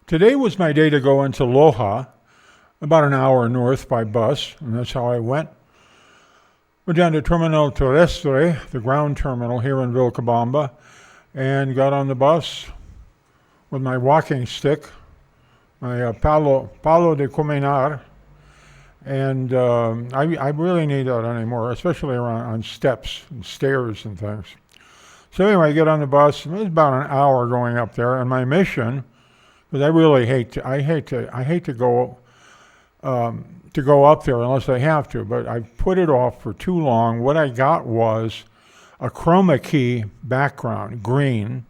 Today was my day to go into Loja, about an hour north by bus, and that's how I went. Went down to Terminal Terrestre, the ground terminal here in Vilcabamba, and got on the bus with my walking stick, my palo de caminar, and I really need that anymore, especially around on steps and stairs and things. So anyway, I get on the bus. It was about an hour going up there, and my mission, because I really I hate to go up there unless I have to, but I put it off for too long. What I got was a chroma key background, green,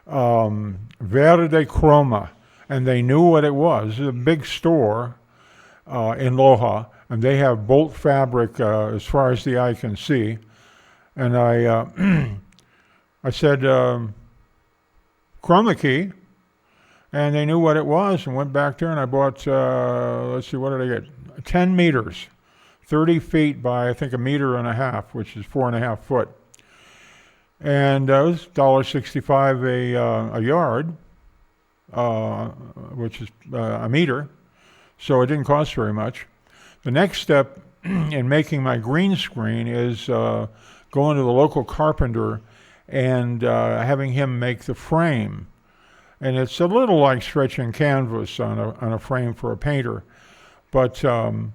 verde chroma, and they knew what it was. It's a big store in Loja, and they have bolt fabric as far as the eye can see. And I said, chroma key, and they knew what it was and went back there and I bought, let's see, what did I get? 10 meters, 30 feet by I think a meter and a half, which is 4.5 feet. And it was $1.65 a yard, which is a meter, so it didn't cost very much. The next step in making my green screen is going to the local carpenter and having him make the frame. And it's a little like stretching canvas on a frame for a painter. But, and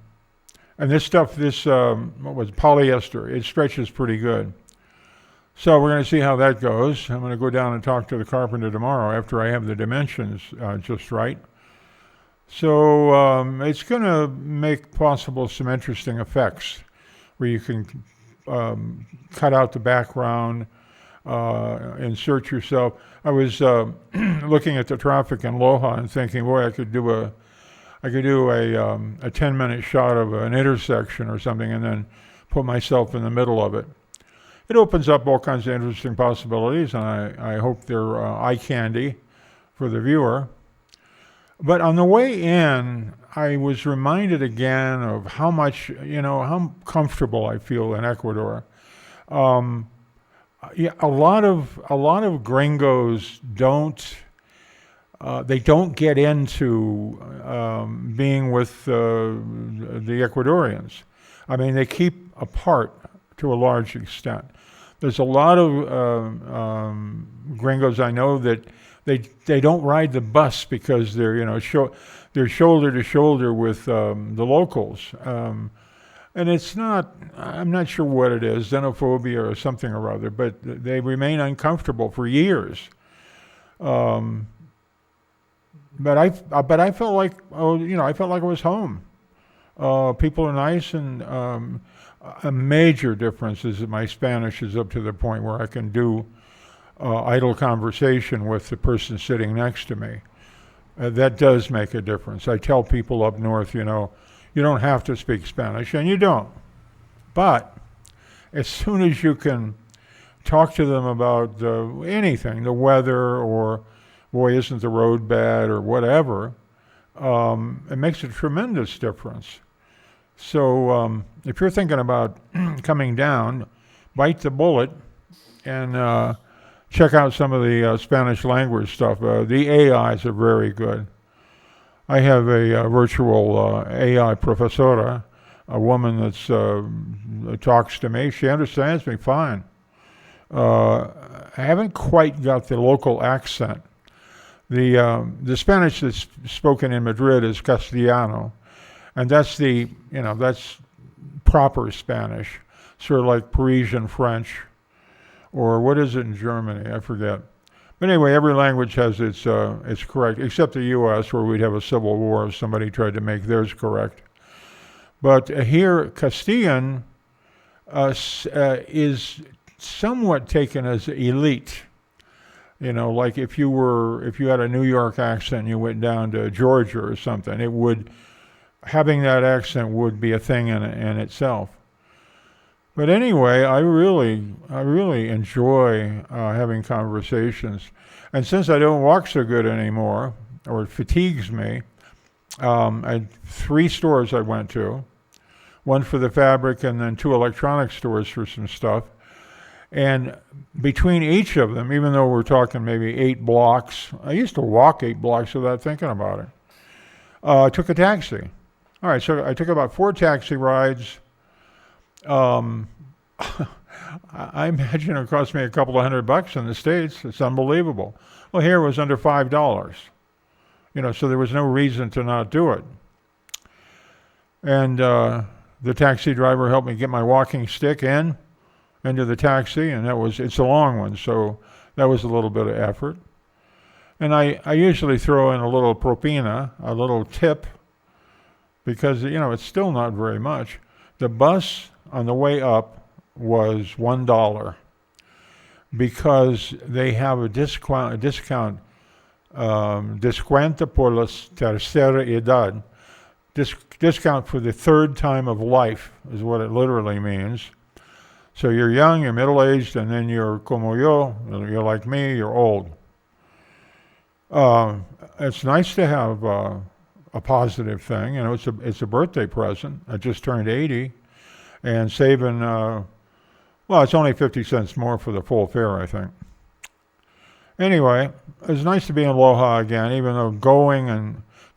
this stuff, what was it, polyester, it stretches pretty good. So we're going to see how that goes. I'm going to go down and talk to the carpenter tomorrow after I have the dimensions just right. So it's going to make possible some interesting effects where you can cut out the background, insert yourself. I was looking at the traffic in Loja and thinking, boy, I could do a 10-minute shot of an intersection or something, and then put myself in the middle of it. It opens up all kinds of interesting possibilities, and I hope they're eye candy for the viewer. But on the way in, I was reminded again of how much, how comfortable I feel in Ecuador. Yeah, a lot of gringos don't get into being with the Ecuadorians. I mean, they keep apart to a large extent. There's a lot of gringos I know that they don't ride the bus because they're they're shoulder to shoulder with the locals. And it's not, I'm not sure what it is, xenophobia or something or other, but they remain uncomfortable for years. But I felt like, I felt like I was home. People are nice, and a major difference is that my Spanish is up to the point where I can do idle conversation with the person sitting next to me. That does make a difference. I tell people up north, you don't have to speak Spanish, and you don't. But as soon as you can talk to them about anything, the weather, or boy, isn't the road bad, or whatever, it makes a tremendous difference. So if you're thinking about coming down, bite the bullet and check out some of the Spanish language stuff. The AIs are very good. I have a virtual AI professora, a woman that talks to me. She understands me fine. I haven't quite got the local accent. The Spanish that's spoken in Madrid is Castellano, and that's that's proper Spanish, sort of like Parisian French, or what is it in Germany? I forget. But anyway, every language has its correct, except the U.S., where we'd have a civil war if somebody tried to make theirs correct. But here, Castilian is somewhat taken as elite. Like if you had a New York accent and you went down to Georgia or something, having that accent would be a thing in itself. But anyway, I really enjoy having conversations. And since I don't walk so good anymore, or it fatigues me, I had 3 stores I went to, one for the fabric and then 2 electronic stores for some stuff. And between each of them, even though we're talking maybe 8 blocks, I used to walk 8 blocks without thinking about it. I took a taxi. All right, so I took about 4 taxi rides. Um, I imagine it cost me a couple of $100 in the States. It's unbelievable. Well, here it was under $5. So there was no reason to not do it. And the taxi driver helped me get my walking stick into the taxi, and it's a long one, so that was a little bit of effort. And I usually throw in a little propina, a little tip, because it's still not very much. The bus on the way up was $1 because they have a discount, descuento por la tercera edad, discount for the third time of life is what it literally means. So you're young, you're middle-aged, and then you're como yo, you're like me, you're old. It's nice to have a positive thing. It's a birthday present. I just turned 80, and saving, it's only 50 cents more for the full fare, I think. Anyway, it's nice to be in Loja again, even though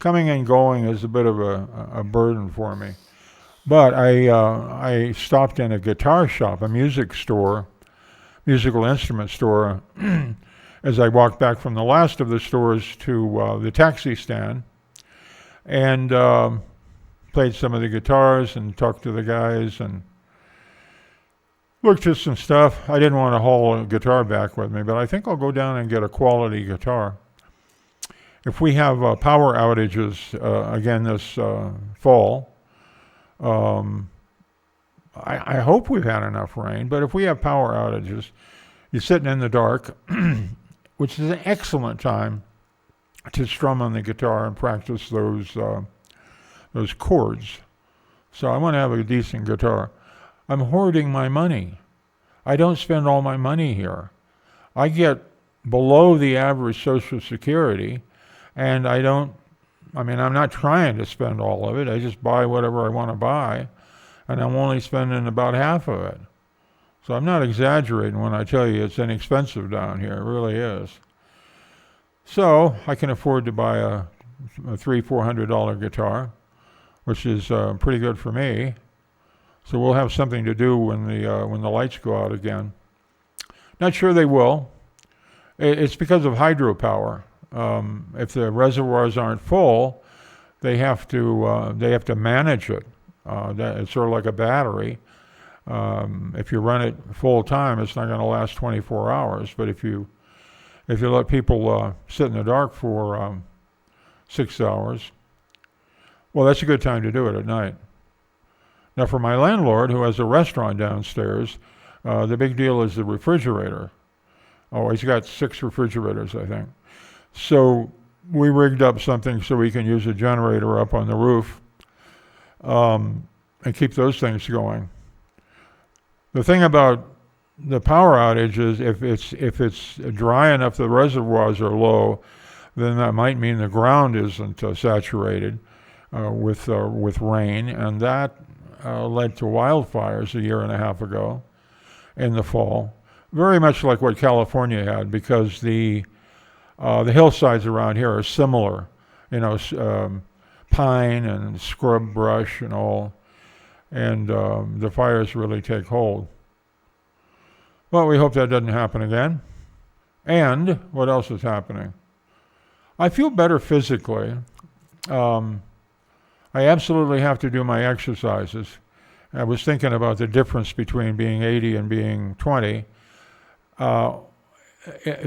coming and going is a bit of a burden for me. But I stopped in a guitar shop, a musical instrument store, as I walked back from the last of the stores to the taxi stand, and played some of the guitars and talked to the guys and looked at some stuff. I didn't want to haul a guitar back with me, but I think I'll go down and get a quality guitar. If we have power outages again this fall, I hope we've had enough rain, but if we have power outages, you're sitting in the dark, which is an excellent time to strum on the guitar and practice those chords. So I want to have a decent guitar. I'm hoarding my money. I don't spend all my money here. I get below the average Social Security, and I'm not trying to spend all of it. I just buy whatever I want to buy, and I'm only spending about half of it. So I'm not exaggerating when I tell you it's inexpensive down here. It really is. So I can afford to buy a $300-400 guitar, which is pretty good for me. So we'll have something to do when the lights go out again. Not sure they will. It's because of hydropower. If the reservoirs aren't full, they have to manage it. It's sort of like a battery. If you run it full time, it's not going to last 24 hours. But if you let people sit in the dark for 6 hours, well, that's a good time to do it at night. Now, for my landlord, who has a restaurant downstairs, the big deal is the refrigerator. Oh, he's got 6 refrigerators, I think. So we rigged up something so we can use a generator up on the roof and keep those things going. The thing about the power outage is if it's dry enough, the reservoirs are low, then that might mean the ground isn't saturated with rain, and that led to wildfires a year and a half ago in the fall, very much like what California had, because the hillsides around here are similar, pine and scrub brush and all, and the fires really take hold. Well, we hope that doesn't happen again. And what else is happening? I feel better physically. I absolutely have to do my exercises. I was thinking about the difference between being 80 and being 20.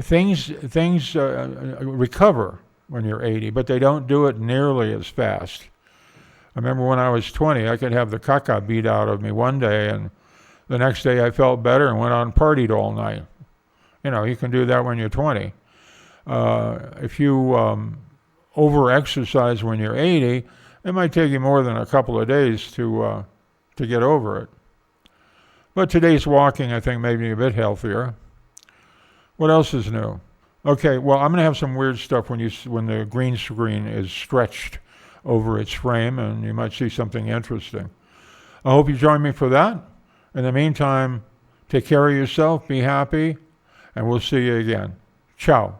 Things recover when you're 80, but they don't do it nearly as fast. I remember when I was 20, I could have the caca beat out of me one day, and the next day I felt better and went out and partied all night. You can do that when you're 20. If you over-exercise when you're 80, it might take you more than a couple of days to get over it. But today's walking, I think, made me a bit healthier. What else is new? Okay, well, I'm going to have some weird stuff when the green screen is stretched over its frame, and you might see something interesting. I hope you join me for that. In the meantime, Take care of yourself, be happy, and we'll see you again. Ciao.